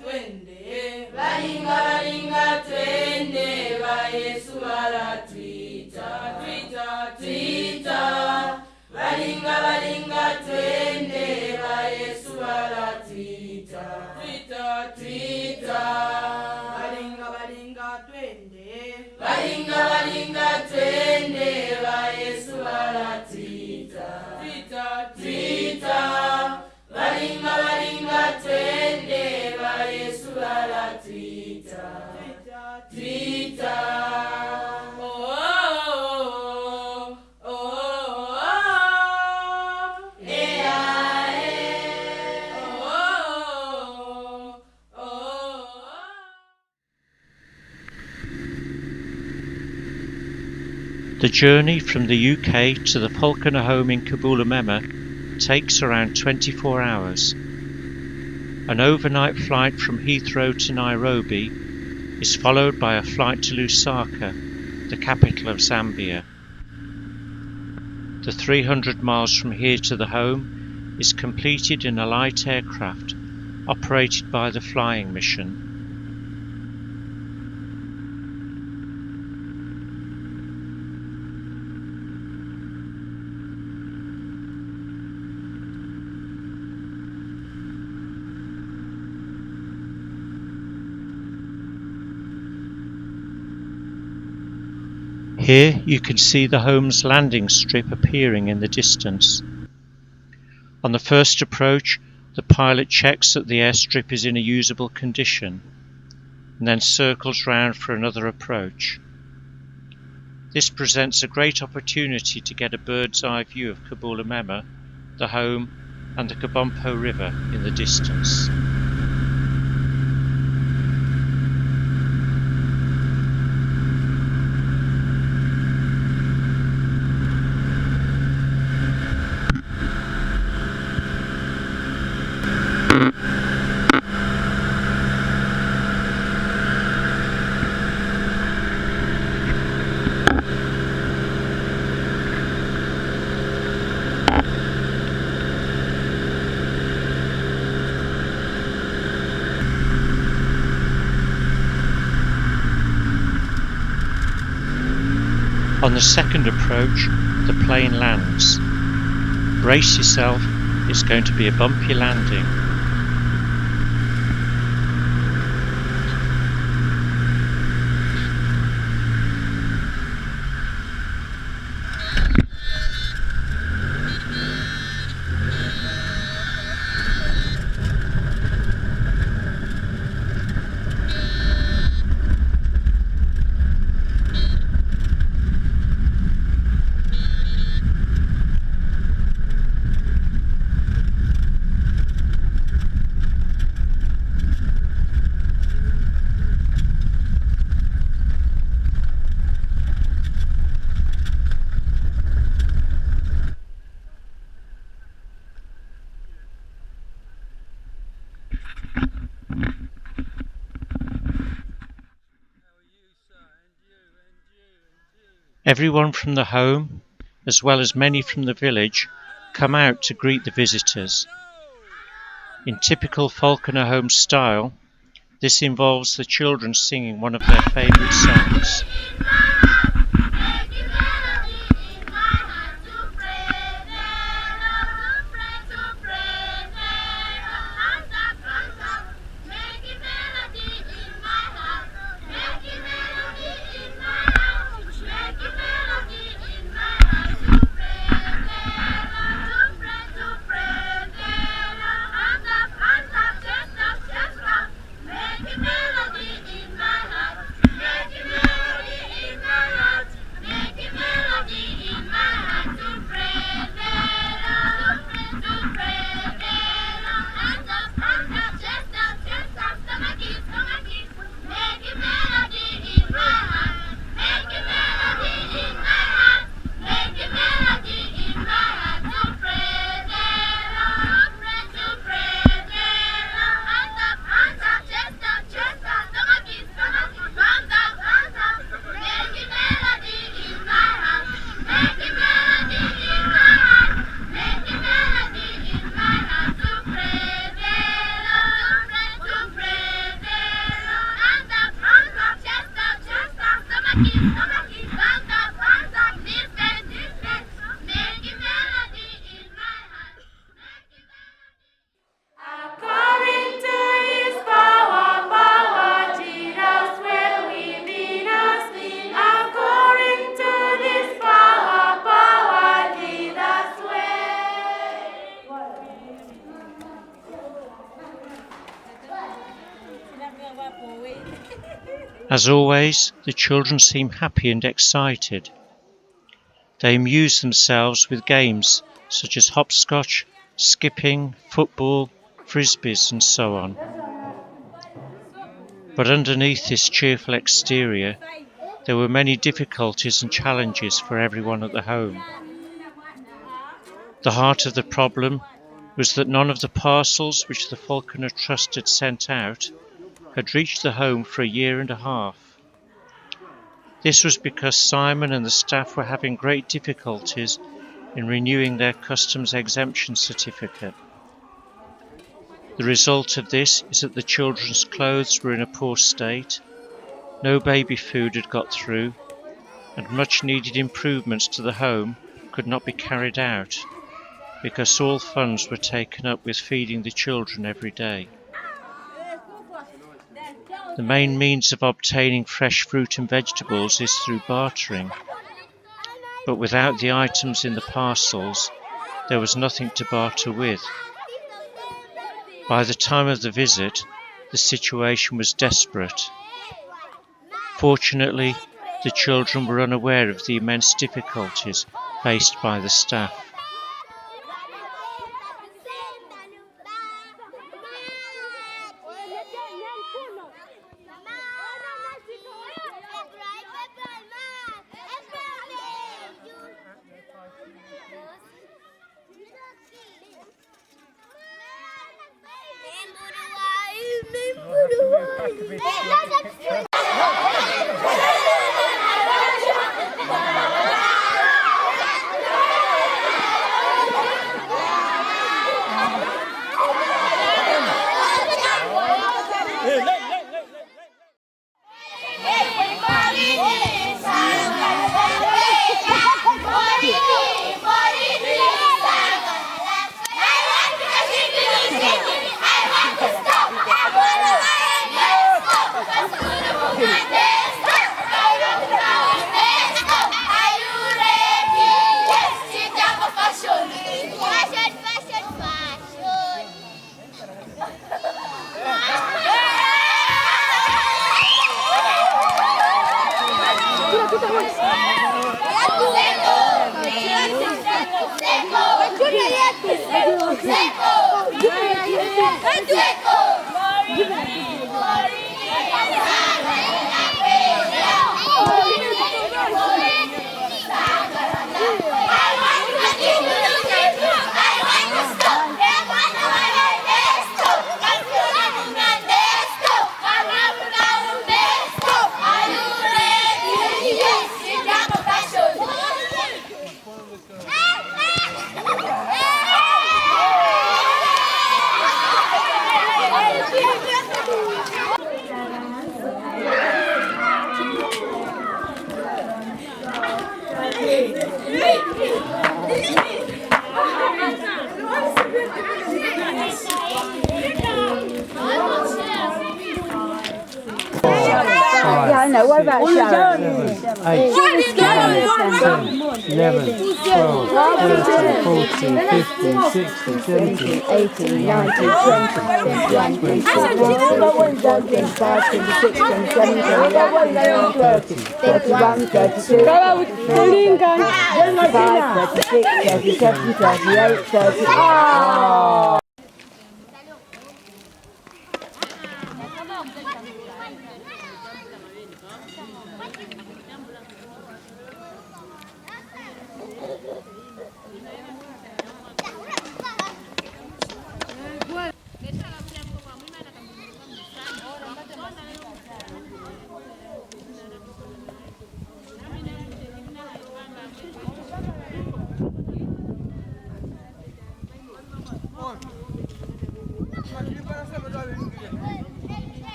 twende, balinga balinga twende, ba Yesu ala twita, twita, twita. Balinga balinga twende, ba Yesu ala twita, twita, twita. Balinga balinga twende, balinga balinga twende, ba Yesu ala twita, twita, twita. Balinga balinga twende, ba Yesu ala twita, twita, twita. The journey from the UK to the Falconer home in Kabulamema takes around 24 hours. An overnight flight from Heathrow to Nairobi is followed by a flight to Lusaka, the capital of Zambia. The 300 miles from here to the home is completed in a light aircraft operated by the flying mission. Here you can see the home's landing strip appearing in the distance. On the first approach, the pilot checks that the airstrip is in a usable condition, and then circles round for another approach. This presents a great opportunity to get a bird's eye view of Kabulamema, the home, and the Kabompo River in the distance. On the second approach, the plane lands. Brace yourself, it's going to be a bumpy landing. Everyone from the home, as well as many from the village, come out to greet the visitors. In typical Falconer home style, this involves the children singing one of their favourite songs. As always, the children seem happy and excited. They amuse themselves with games such as hopscotch, skipping, football, frisbees and so on. But underneath this cheerful exterior, there were many difficulties and challenges for everyone at the home. The heart of the problem was that none of the parcels which the Falconer Trust had sent out had reached the home for a year and a half. This was because Simon and the staff were having great difficulties in renewing their customs exemption certificate. The result of this is that the children's clothes were in a poor state, no baby food had got through, and much needed improvements to the home could not be carried out because all funds were taken up with feeding the children every day. The main means of obtaining fresh fruit and vegetables is through bartering, but without the items in the parcels, there was nothing to barter with. By the time of the visit, the situation was desperate. Fortunately, the children were unaware of the immense difficulties faced by the staff. I know. What about Sharon? 8, 9, 10, 11, 12, 13, 14, 15, 16, 17, 18, 19, 20, 21, 22, 25, 26, 27, 28, 30, 31, 32, 35, 36, 37, 38, 30.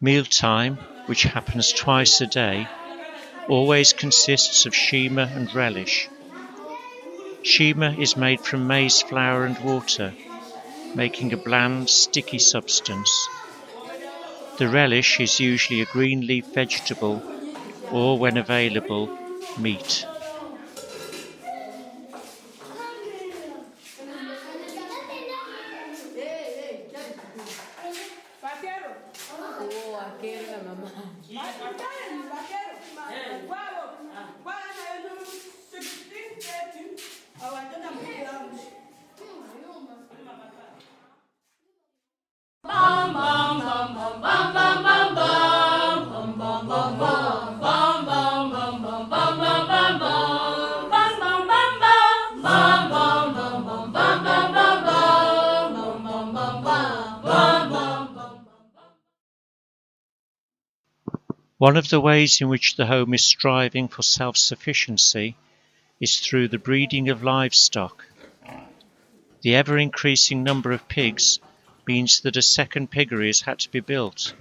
Mealtime, which happens twice a day, always consists of shima and relish. Shima is made from maize flour and water, making a bland, sticky substance. The relish is usually a green leaf vegetable or, when available, meat. One of the ways in which the home is striving for self-sufficiency is through the breeding of livestock. The ever-increasing number of pigs means that a second piggery has had to be built.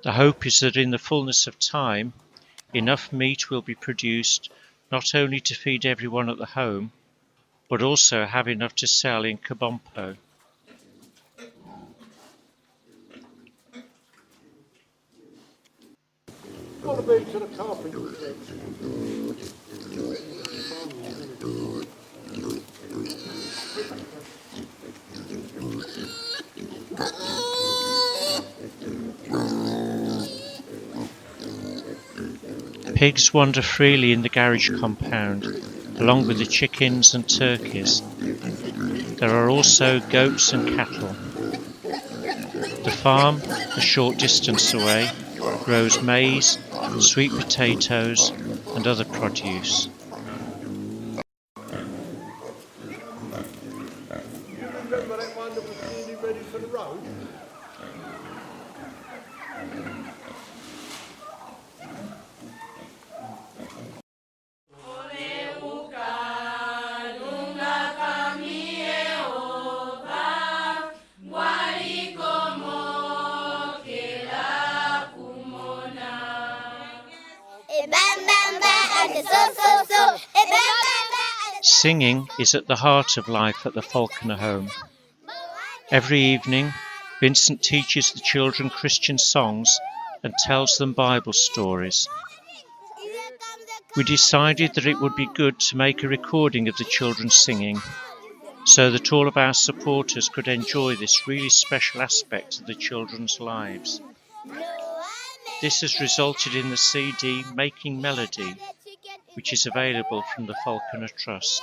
The hope is that in the fullness of time, enough meat will be produced not only to feed everyone at the home, but also have enough to sell in Kabompo. Pigs wander freely in the garage compound, along with the chickens and turkeys. There are also goats and cattle. The farm, a short distance away, grows maize, sweet potatoes and other produce. Singing is at the heart of life at the Falconer home. Every evening, Vincent teaches the children Christian songs and tells them Bible stories. We decided that it would be good to make a recording of the children singing, so that all of our supporters could enjoy this really special aspect of the children's lives. This has resulted in the CD Making Melody, which is available from the Falconer Trust.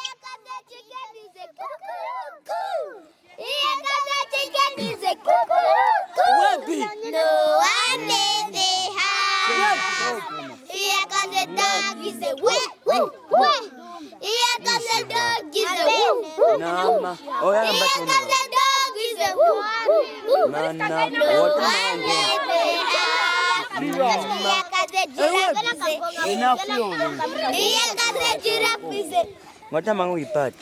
What am I with party?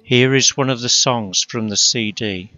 Here is one of the songs from the CD.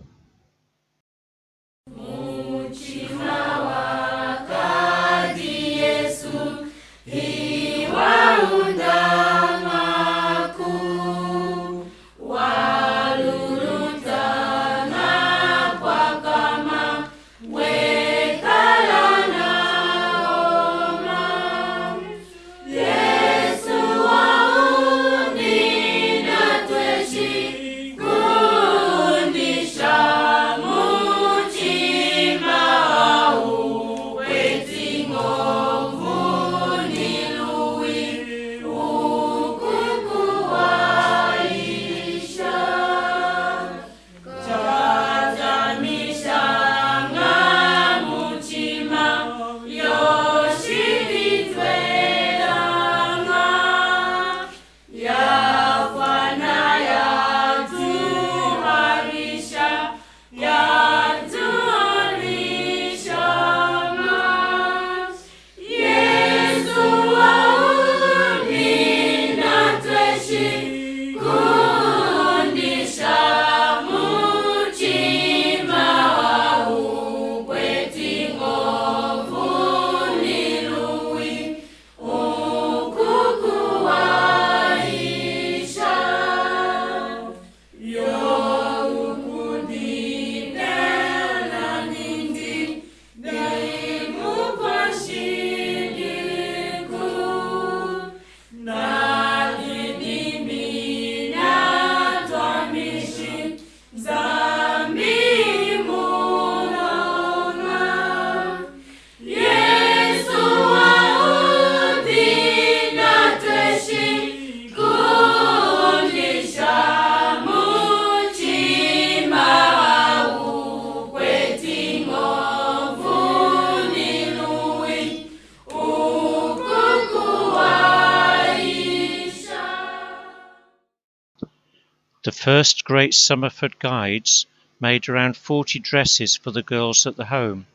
The first Great Summerford Guides made around 40 dresses for the girls at the home,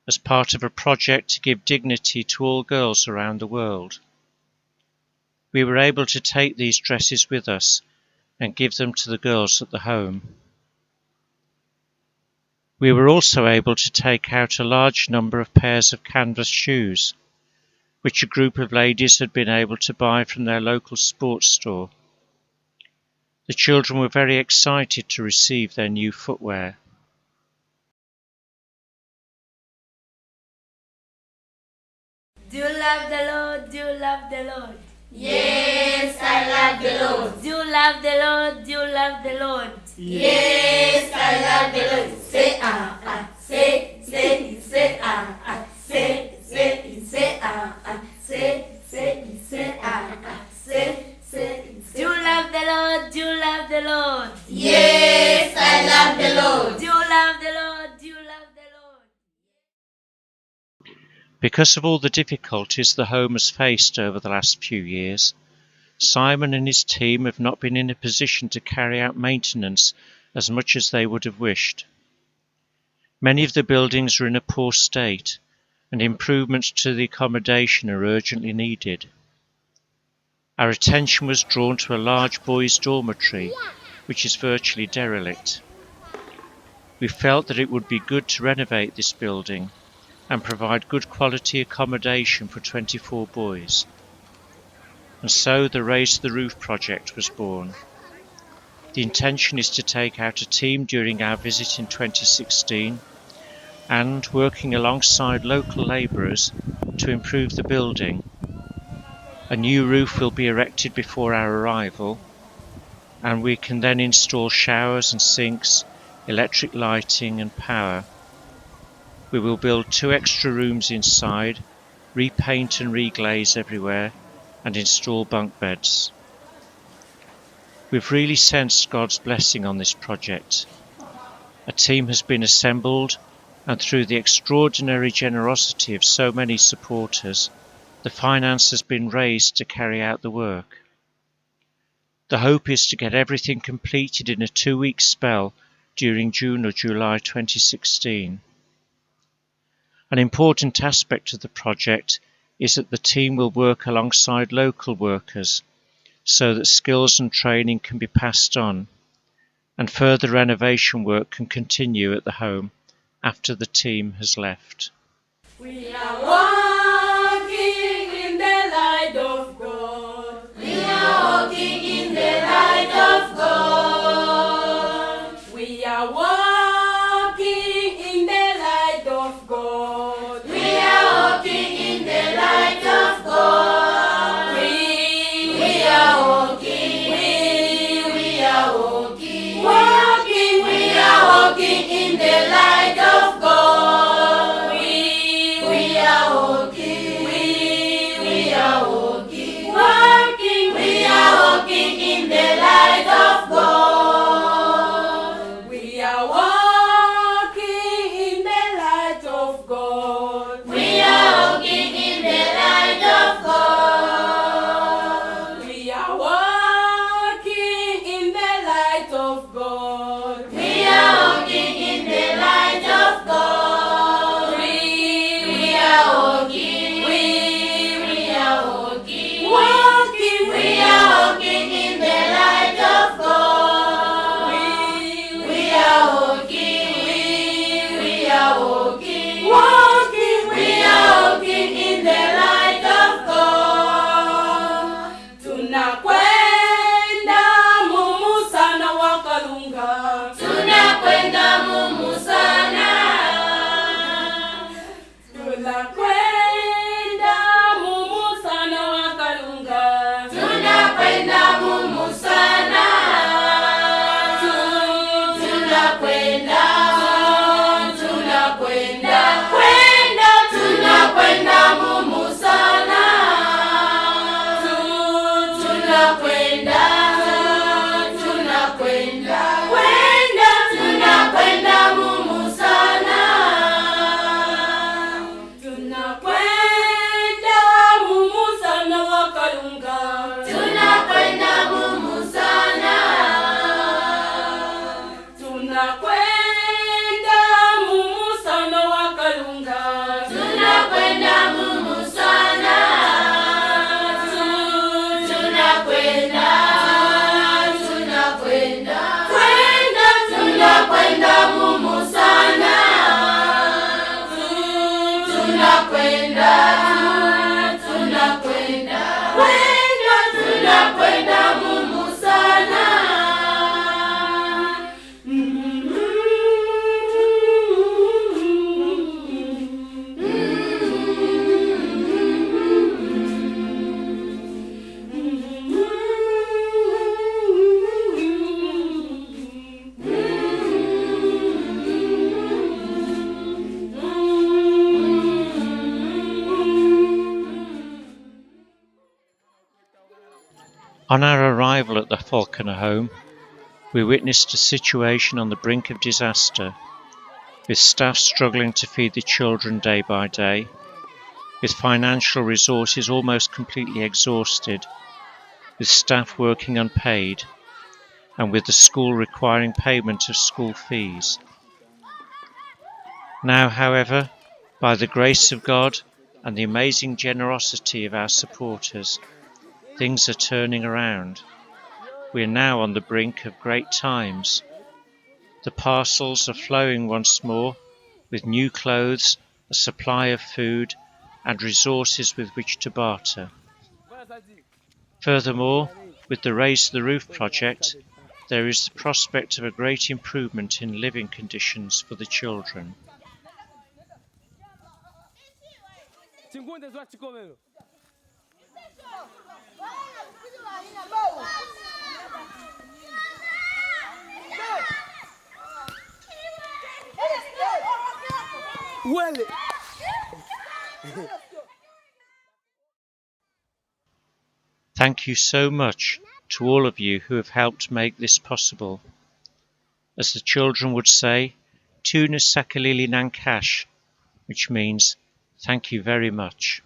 as part of a project to give dignity to all girls around the world. We were able to take these dresses with us and give them to the girls at the home. We were also able to take out a large number of pairs of canvas shoes, which a group of ladies had been able to buy from their local sports store. The children were very excited to receive their new footwear. Do you love the Lord? Do you love the Lord? Yes, I love the Lord. Do you love the Lord? Do you love the Lord? Yes, I love the Lord. Say say say say say. Do you love the Lord? Do you love the Lord? Yes, I love the Lord. Do you love the Lord? Do you love the Lord? Because of all the difficulties the home has faced over the last few years, Simon and his team have not been in a position to carry out maintenance as much as they would have wished. Many of the buildings are in a poor state, and improvements to the accommodation are urgently needed. Our attention was drawn to a large boys' dormitory, which is virtually derelict. We felt that it would be good to renovate this building and provide good quality accommodation for 24 boys. And so the Raise the Roof project was born. The intention is to take out a team during our visit in 2016 and, working alongside local labourers, to improve the building. A new roof will be erected before our arrival, and we can then install showers and sinks, electric lighting and power. We will build 2 extra rooms inside, repaint and reglaze everywhere, and install bunk beds. We've really sensed God's blessing on this project. A team has been assembled, and through the extraordinary generosity of so many supporters, the finance has been raised to carry out the work. The hope is to get everything completed in a 2-week spell during June or July 2016. An important aspect of the project is that the team will work alongside local workers so that skills and training can be passed on, and further renovation work can continue at the home after the team has left. We are walking in the light of God. We are walking in the light of God. We are walking in the light of God. We are walking in the light of God. We are walking. We are walking. We are walking in the light of God. We are On our arrival at the Falconer home, we witnessed a situation on the brink of disaster, with staff struggling to feed the children day by day, with financial resources almost completely exhausted, with staff working unpaid, and with the school requiring payment of school fees. Now, however, by the grace of God and the amazing generosity of our supporters, things are turning around. We are now on the brink of great times. The parcels are flowing once more, with new clothes, a supply of food, and resources with which to barter. Furthermore, with the Raise the Roof project, there is the prospect of a great improvement in living conditions for the children. Thank you so much to all of you who have helped make this possible. As the children would say, Tuna Sakalili Nankash, which means thank you very much.